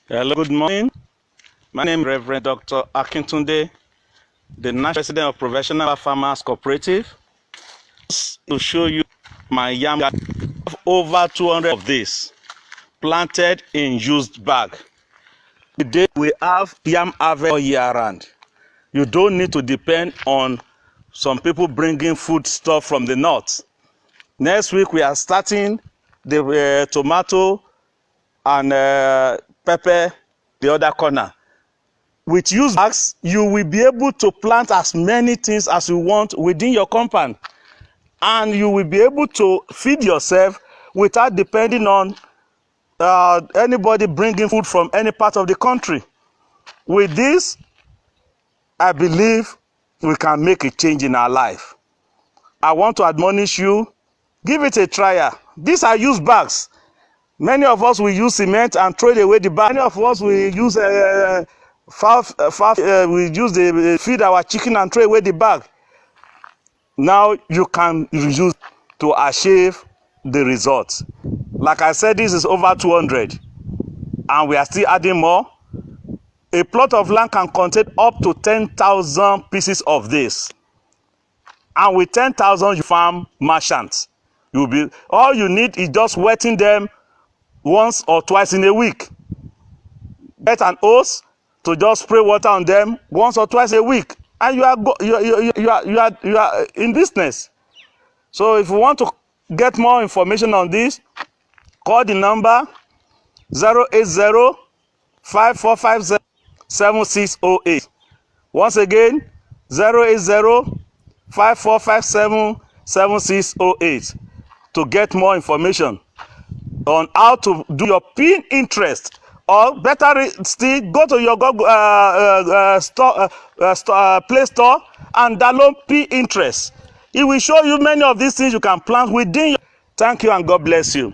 Hello, good morning. My name is Reverend Dr. Akintunde, the National President of Professional Farmers Cooperative. To show you my yam garden, over 200 of this planted in used bag. Today we have yam harvest all year round. You don't need to depend on some people bringing food stuff from the north. Next week we are starting the tomato and pepper, the other corner. With used bags, you will be able to plant as many things as you want within your compound, and you will be able to feed yourself without depending on anybody bringing food from any part of the country. With this, I believe we can make a change in our life. I want to admonish you, give it a trial. These are used bags. Many of us will use cement and throw away the bag. Many of us will use feed our chicken and throw away the bag. Now you can use to achieve the results. Like I said, this is over 200, and we are still adding more. A plot of land can contain up to 10,000 pieces of this, and with 10,000 you farm merchants. All you need is just wetting them once or twice in a week. Get an hose to just spray water on them once or twice a week, and you are in business. So if you want to get more information on this, call the number 080-5457-7608. Once again, 080-5457-7608 to get more information on how to do your pin interest, or better still, go to your Google Play Store and download pin interest. It will show you many of these things you can plant within your. Thank you and God bless you.